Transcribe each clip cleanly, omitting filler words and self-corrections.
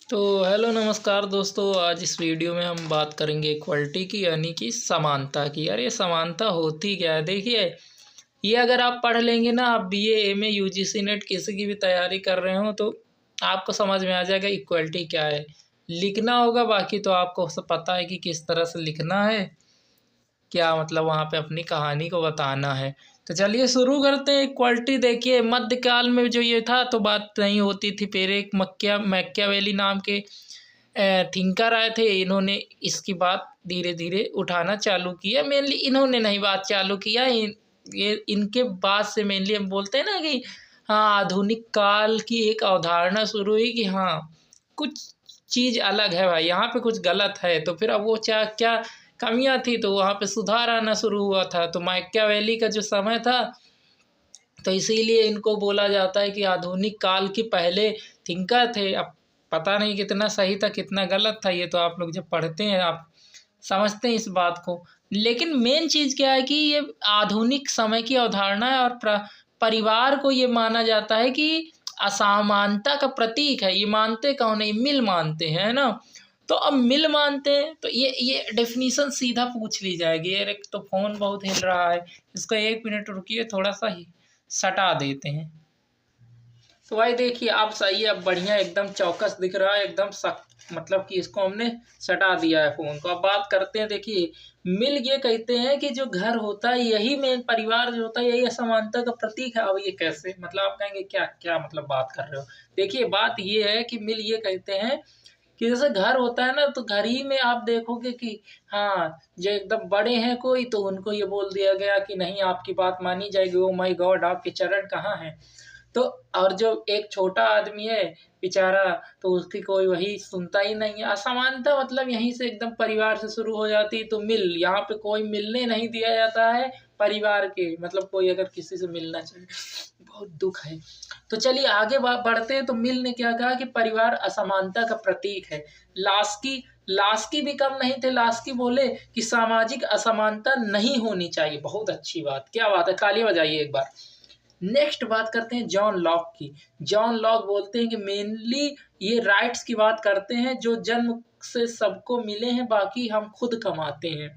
तो हेलो नमस्कार दोस्तों। आज इस वीडियो में हम बात करेंगे इक्वलिटी की, यानी कि समानता की। यार ये समानता होती क्या है? देखिए, ये अगर आप पढ़ लेंगे ना, आप बीए एमए यूजीसी नेट किसी की भी तैयारी कर रहे हो तो आपको समझ में आ जाएगा इक्वलिटी क्या है। लिखना होगा, बाकी तो आपको सब पता है कि किस तरह से लिखना है, क्या मतलब वहाँ पे अपनी कहानी को बताना है। तो चलिए शुरू करते हैं। इक्वलिटी देखिए, मध्यकाल में जो ये था तो बात नहीं होती थी। फिर एक मैकियावेली नाम के थिंकर आए थे, इन्होंने इसकी बात धीरे धीरे उठाना चालू किया। मेनली इन्होंने नहीं बात चालू किया, ये इनके बाद से मेनली हम बोलते हैं ना कि हाँ, आधुनिक काल की एक अवधारणा शुरू हुई कि हाँ, कुछ चीज़ अलग है भाई, यहाँ पे कुछ गलत है। तो फिर अब वो क्या क्या कमियां थी, तो वहाँ पे सुधार आना शुरू हुआ था। तो मैकियावेली का जो समय था, तो इसीलिए इनको बोला जाता है कि आधुनिक काल के पहले थिंकर थे। अब पता नहीं कितना सही था कितना गलत था, ये तो आप लोग जब पढ़ते हैं आप समझते हैं इस बात को। लेकिन मेन चीज़ क्या है कि ये आधुनिक समय की अवधारणा है और परिवार को ये माना जाता है कि असमानता का प्रतीक है। ये मानते कौन है? ये मिल मानते हैं, है ना। तो अब मिल मानते हैं तो ये डेफिनीशन सीधा पूछ ली जाएगी। यार एक तो फ़ोन बहुत हिल रहा है, इसको 1 मिनट रुकिए, थोड़ा सा ही सटा देते हैं। तो भाई देखिए, आप सही है, अब बढ़िया एकदम चौकस दिख रहा है, एकदम सख्त, मतलब कि इसको हमने सटा दिया है फ़ोन को। अब बात करते हैं। देखिए, मिल ये कहते हैं कि जो घर होता है, यही मेन परिवार जो होता है, यही असमानता का प्रतीक है। अब ये कैसे? मतलब आप कहेंगे क्या क्या मतलब बात कर रहे हो? देखिए, बात ये है कि मिल ये कहते हैं कि जैसे घर होता है ना, तो घर ही में आप देखोगे कि हाँ, जो एकदम बड़े हैं कोई, तो उनको ये बोल दिया गया कि नहीं, आपकी बात मानी जाएगी। ओ माय गॉड, आपके चरण कहाँ हैं? तो और जो एक छोटा आदमी है बेचारा, तो उसकी कोई वही सुनता ही नहीं है। असमानता मतलब यहीं से एकदम परिवार से शुरू हो जाती है। तो मिल, यहाँ पे कोई मिलने नहीं दिया जाता है परिवार के, मतलब कोई अगर किसी से मिलना चाहे, बहुत दुख है। तो चलिए आगे बढ़ते हैं। तो मिल ने क्या कहा कि परिवार असमानता का प्रतीक है। लास्की भी कम नहीं थे। लास्की बोले कि सामाजिक असमानता नहीं होनी चाहिए। बहुत अच्छी बात, क्या बात है, ताली बजाइए एक बार। नेक्स्ट बात करते हैं जॉन लॉक की। जॉन लॉक बोलते हैं कि मेनली ये राइट्स की बात करते हैं जो जन्म से सबको मिले हैं, बाकी हम खुद कमाते हैं।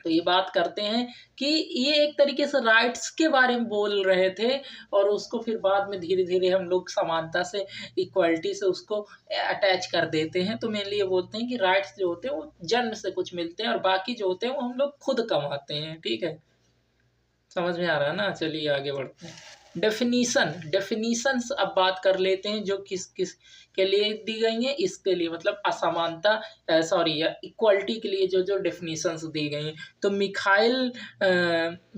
तो ये बात करते हैं कि ये एक तरीके से राइट्स के बारे में बोल रहे थे, और उसको फिर बाद में धीरे धीरे हम लोग समानता से, इक्वालिटी से उसको अटैच कर देते हैं। तो मेनली ये बोलते हैं कि राइट्स जो होते हैं वो जन्म से कुछ मिलते हैं, और बाकी जो होते हैं वो हम लोग खुद कमाते हैं। ठीक है, समझ में आ रहा है ना। चलिए आगे बढ़ते हैं। डेफिनीशंस अब बात कर लेते हैं, जो किस किस के लिए दी गई हैं। इसके लिए मतलब असमानता, सॉरी, इक्वालिटी के लिए जो जो डेफिनीशंस दी गई हैं। तो मिखाइल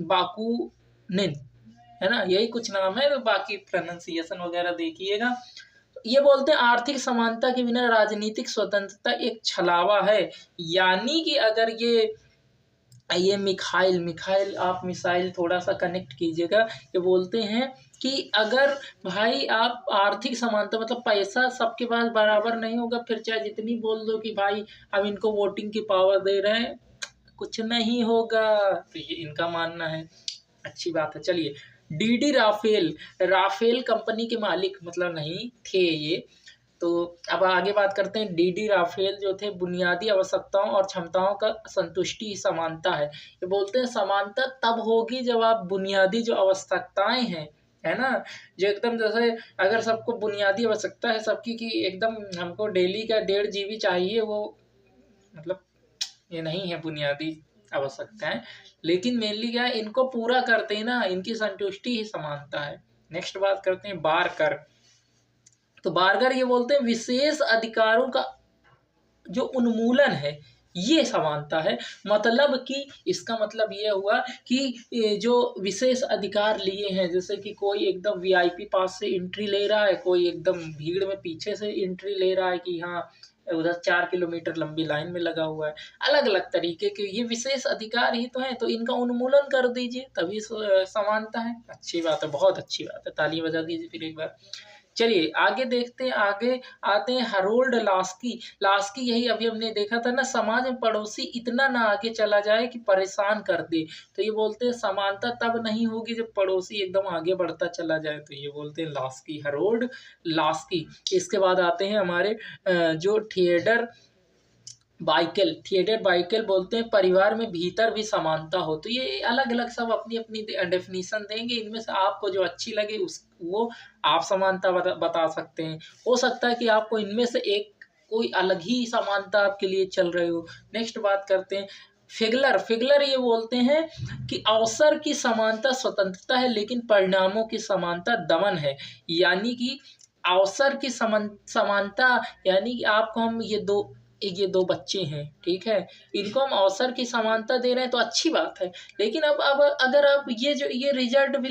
बाकुनिन, है ना, यही कुछ नाम है, तो बाकी प्रोनाउंसिएशन वगैरह देखिएगा। ये बोलते हैं आर्थिक समानता के बिना राजनीतिक स्वतंत्रता एक छलावा है। यानी कि अगर ये मिखाइल आप मिसाइल थोड़ा सा कनेक्ट कीजिएगा। ये बोलते हैं कि अगर भाई आप आर्थिक समानता मतलब पैसा सबके पास बराबर नहीं होगा, फिर चाहे जितनी बोल दो कि भाई अब इनको वोटिंग की पावर दे रहे हैं, कुछ नहीं होगा। तो ये इनका मानना है। अच्छी बात है। चलिए, डीडी राफेल कंपनी के मालिक मतलब नहीं थे ये। तो अब आगे बात करते हैं। डीडी राफेल जो थे, बुनियादी आवश्यकताओं और क्षमताओं का संतुष्टि ही समानता है। ये बोलते हैं समानता तब होगी जब आप बुनियादी जो आवश्यकताएं हैं, है ना, जो एकदम जैसे अगर सबको बुनियादी आवश्यकता है सबकी कि एकदम हमको डेली का 1.5 GB चाहिए, वो मतलब ये नहीं है बुनियादी आवश्यकताएं। लेकिन मेनली क्या है, इनको पूरा करते हैं ना, इनकी संतुष्टि ही समानता है। नेक्स्ट बात करते हैं बारकर। तो बारकर ये बोलते हैं विशेष अधिकारों का जो उन्मूलन है, ये समानता है। मतलब कि इसका मतलब ये हुआ कि ये जो विशेष अधिकार लिए हैं, जैसे कि कोई एकदम वीआईपी पास से एंट्री ले रहा है, कोई एकदम भीड़ में पीछे से एंट्री ले रहा है कि हाँ उधर 4 किलोमीटर लंबी लाइन में लगा हुआ है। अलग अलग तरीके के ये विशेष अधिकार ही तो हैं, तो इनका उन्मूलन कर दीजिए, तभी समानता है। अच्छी बात है, बहुत अच्छी बात है, ताली बजा दीजिए फिर एक बार। चलिए आगे देखते हैं, आगे आते हैं हरोल्ड लास्की। लास्की यही अभी हमने देखा था ना, समाज में पड़ोसी इतना ना आगे चला जाए कि परेशान कर दे। तो ये बोलते हैं समानता तब नहीं होगी जब पड़ोसी एकदम आगे बढ़ता चला जाए। तो ये बोलते हैं लास्की, हरोल्ड लास्की। इसके बाद आते हैं हमारे जो थिएटर बाइकल बोलते हैं परिवार में भीतर भी समानता हो। तो ये अलग अलग सब अपनी अपनी डेफिनेशन देंगे, इनमें से आपको जो अच्छी लगे उस वो आप समानता बता सकते हैं। हो सकता है कि आपको इनमें से एक कोई अलग ही समानता आपके लिए चल रही हो। नेक्स्ट बात करते हैं फिगलर। फिगलर ये बोलते हैं कि अवसर की समानता स्वतंत्रता है, लेकिन परिणामों की समानता दमन है। यानी कि अवसर की समानता, यानी कि आपको हम ये दो बच्चे हैं, ठीक है, इनको हम अवसर की समानता दे रहे हैं तो अच्छी बात है। लेकिन अब अगर आप ये रिजल्ट भी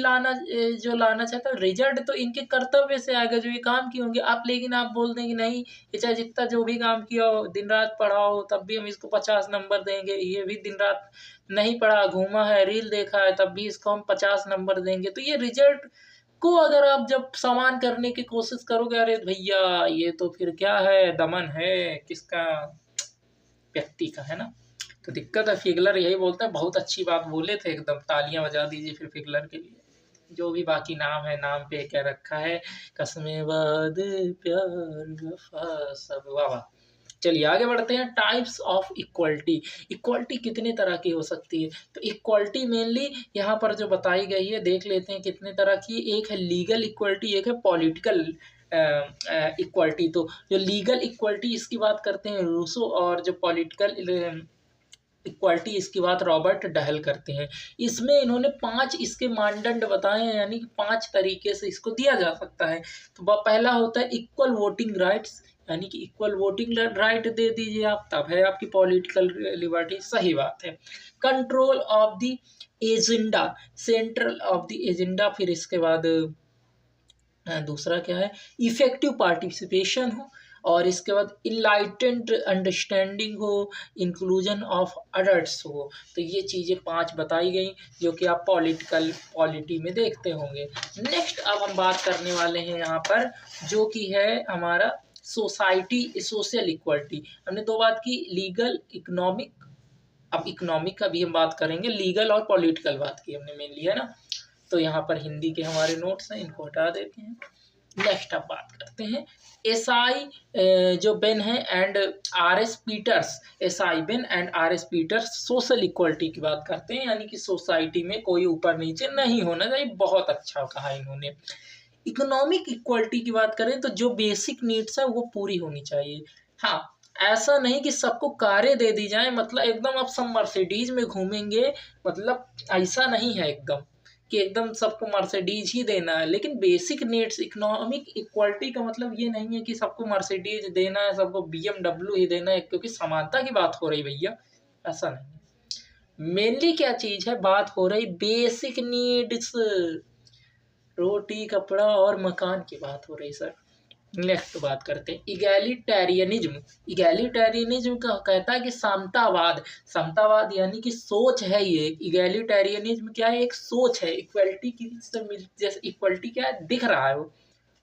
जो लाना चाहते हो, रिजल्ट तो इनके कर्तव्य से आएगा जो ये काम किए होंगे आप। लेकिन आप बोल दें कि नहीं, ये चाहे जितना जो भी काम किया हो, दिन रात पढ़ा हो, तब भी हम इसको 50 नंबर देंगे। ये भी दिन रात नहीं पढ़ा, घूमा है, रील देखा है, तब भी इसको हम 50 नंबर देंगे। तो ये रिजल्ट को अगर आप जब समान करने की कोशिश करोगे, अरे भैया ये तो फिर क्या है, दमन है किसका, व्यक्ति का, है ना। तो दिक्कत है। फिगलर यही बोलता है, बहुत अच्छी बात बोले थे, एकदम तालियां बजा दीजिए फिर फिगलर के लिए। जो भी बाकी नाम है, नाम पे क्या रखा है, कसमें वादे प्यार वफा सब, वाह वाह। चलिए आगे बढ़ते हैं। Types of equality. इक्वलिटी कितने तरह की हो सकती है? तो इक्वलिटी मेनली यहाँ पर जो बताई गई है, देख लेते हैं कितने तरह की। एक है लीगल इक्वलिटी, एक है पॉलिटिकल इक्वलिटी। तो जो लीगल इक्वलिटी इसकी बात करते हैं रूसो, और जो पॉलिटिकल इक्वालिटी इसकी बात रॉबर्ट डहल करते हैं। इसमें इन्होंने 5 इसके मानदंड बताए हैं, यानी कि 5 तरीके से इसको दिया जा सकता है। तो पहला होता है इक्वल वोटिंग राइट्स, यानी कि इक्वल वोटिंग राइट दे दीजिए आप, तब है आपकी पॉलिटिकल लिबर्टी, सही बात है। Control of the agenda, central of the agenda. फिर इसके बाद दूसरा क्या है, इफेक्टिव पार्टिसिपेशन हो, और इसके बाद इनलाइटेंड अंडरस्टैंडिंग हो, इंक्लूजन ऑफ अडल्ट्स हो। तो ये चीज़ें 5 बताई गई जो कि आप पॉलिटी में देखते होंगे। नेक्स्ट अब हम बात करने वाले हैं यहाँ पर, जो कि है हमारा सोशल इक्वलिटी। हमने 2 बात की, लीगल इकोनॉमिक। अब इकोनॉमिक का भी हम बात करेंगे, लीगल और पॉलिटिकल बात की हमने मेनली, है ना। तो यहाँ पर हिंदी के हमारे नोट्स हैं, इनको हटा देते हैं। नेक्स्ट अब बात करते हैं एसआई जो बेन है and RS Peters. SI Benn and RS Peters social equality की बात करते हैं, यानी कि सोसाइटी में कोई ऊपर नीचे नहीं होना चाहिए। बहुत अच्छा कहा इन्होंने। इकोनॉमिक इक्वलिटी की बात करें तो जो बेसिक नीड्स है वो पूरी होनी चाहिए। हाँ, ऐसा नहीं कि सबको कारें दे दी जाए, मतलब एकदम आप सब मर्सिडीज में घूमेंगे, मतलब ऐसा नहीं है एकदम कि एकदम सबको मर्सिडीज ही देना है। लेकिन बेसिक नीड्स, इकोनॉमिक इक्वलिटी का मतलब ये नहीं है कि सबको मर्सिडीज देना है, सबको BMW ही देना है, क्योंकि समानता की बात हो रही भैया, ऐसा नहीं है। मेनली क्या चीज है, बात हो रही बेसिक नीड्स, रोटी कपड़ा और मकान की बात हो रही सर। नेक्स्ट बात करते हैं इगैलिटेरियनिज्म। इगैलिटेरियनिज्म का कहता है कि समतावाद यानी कि सोच है ये। इगैलिटेरियनिज्म क्या है, एक सोच है। इक्वलिटी की जैसे इक्वलिटी क्या है दिख रहा है, वो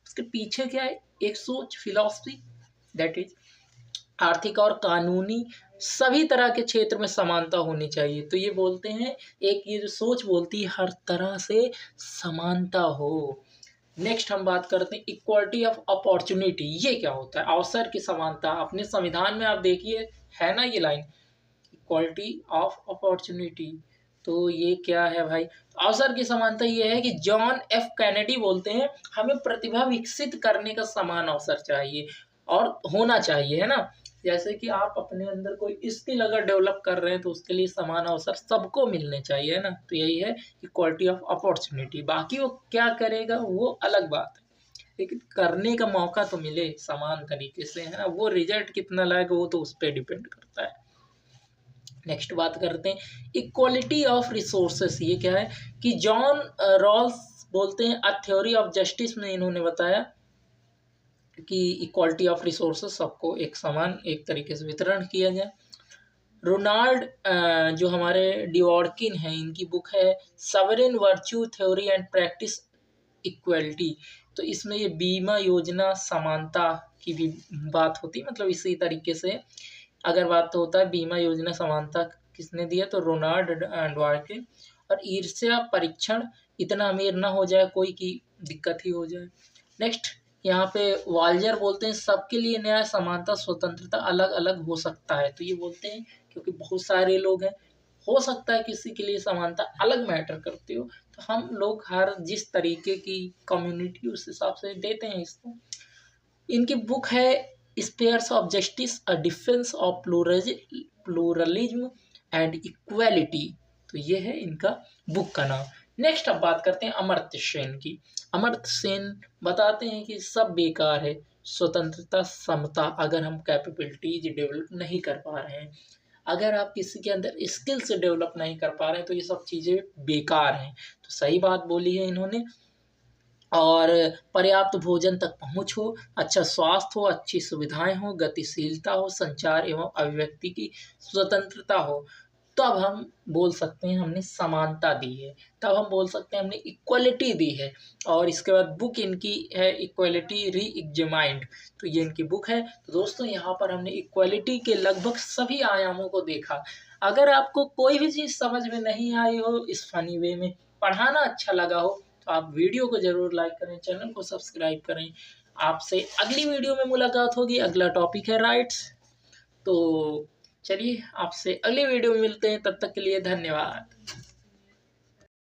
उसके पीछे क्या है, एक सोच, फिलॉसफी, दैट इज आर्थिक और कानूनी सभी तरह के क्षेत्र में समानता होनी चाहिए। तो ये बोलते हैं, एक ये जो सोच बोलती है हर तरह से समानता हो। नेक्स्ट हम बात करते हैं इक्वालिटी ऑफ अपॉर्चुनिटी। ये क्या होता है, अवसर की समानता। अपने संविधान में आप देखिए है ना ये लाइन, इक्वालिटी ऑफ अपॉर्चुनिटी। तो ये क्या है भाई, अवसर की समानता ये है कि जॉन एफ कैनेडी बोलते हैं हमें प्रतिभा विकसित करने का समान अवसर चाहिए और होना चाहिए, है ना। जैसे कि आप अपने अंदर कोई स्किल अगर डेवलप कर रहे हैं तो उसके लिए समान अवसर सबको मिलने चाहिए, है ना। तो यही है इक्वालिटी ऑफ अपॉर्चुनिटी। बाकी वो क्या करेगा वो अलग बात है, लेकिन करने का मौका तो मिले समान तरीके से, है ना। वो रिजल्ट कितना लाएगा वो तो उस पर डिपेंड करता है। नेक्स्ट बात करते हैं इक्वालिटी ऑफ रिसोर्सेस। ये क्या है कि जॉन रॉल्स बोलते हैं अ थ्योरी ऑफ जस्टिस में इन्होंने बताया कि इक्वालिटी ऑफ रिसोर्सेस, सबको एक समान एक तरीके से वितरण किया जाए। रोनाल्ड जो हमारे डिवॉर्किन हैं, इनकी बुक है sovereign virtue theory and practice equality. तो इसमें ये बीमा योजना समानता की भी बात होती है, मतलब इसी तरीके से अगर बात तो होता है बीमा योजना समानता किसने दिया, तो रोनाल्ड डवार्के। और ईर्ष्या परीक्षण, इतना अमीर ना हो जाए कोई की दिक्कत ही हो जाए। नेक्स्ट यहाँ पे वाल्जर बोलते हैं सबके लिए न्याय समानता स्वतंत्रता अलग अलग हो सकता है। तो ये बोलते हैं क्योंकि बहुत सारे लोग हैं, हो सकता है किसी के लिए समानता अलग मैटर करती हो, तो हम लोग हर जिस तरीके की कम्युनिटी उस हिसाब से देते हैं इसको। इनकी बुक है spheres of justice, a defence of pluralism and equality. तो ये है इनका बुक का नाम। नेक्स्ट अब बात करते हैं अमर्त्य सेन की। अमर्त्य सेन बताते हैं कि सब बेकार है, स्वतंत्रता समता अगर हम कैपेबिलिटीज डेवलप नहीं कर पा रहे हैं, अगर आप किसी के अंदर स्किल्स डेवलप नहीं कर पा रहे हैं, तो ये सब चीज़ें बेकार हैं। तो सही बात बोली है इन्होंने। और पर्याप्त भोजन तक पहुंच हो, अच्छा स्वास्थ्य हो, अच्छी सुविधाएं हो, गतिशीलता हो, संचार एवं अभिव्यक्ति की स्वतंत्रता हो, तब हम बोल सकते हैं हमने समानता दी है, तब हम बोल सकते हैं हमने इक्वलिटी दी है। और इसके बाद बुक इनकी है इक्वलिटी री एग्जामाइंड। तो ये इनकी बुक है। तो दोस्तों यहाँ पर हमने इक्वलिटी के लगभग सभी आयामों को देखा। अगर आपको कोई भी चीज़ समझ में नहीं आई हो, इस फनी वे में पढ़ाना अच्छा लगा हो, तो आप वीडियो को जरूर लाइक करें, चैनल को सब्सक्राइब करें। आपसे अगली वीडियो में मुलाकात होगी। अगला टॉपिक है राइट्स। तो चलिए आपसे अगली वीडियो में मिलते हैं, तब तक के लिए धन्यवाद।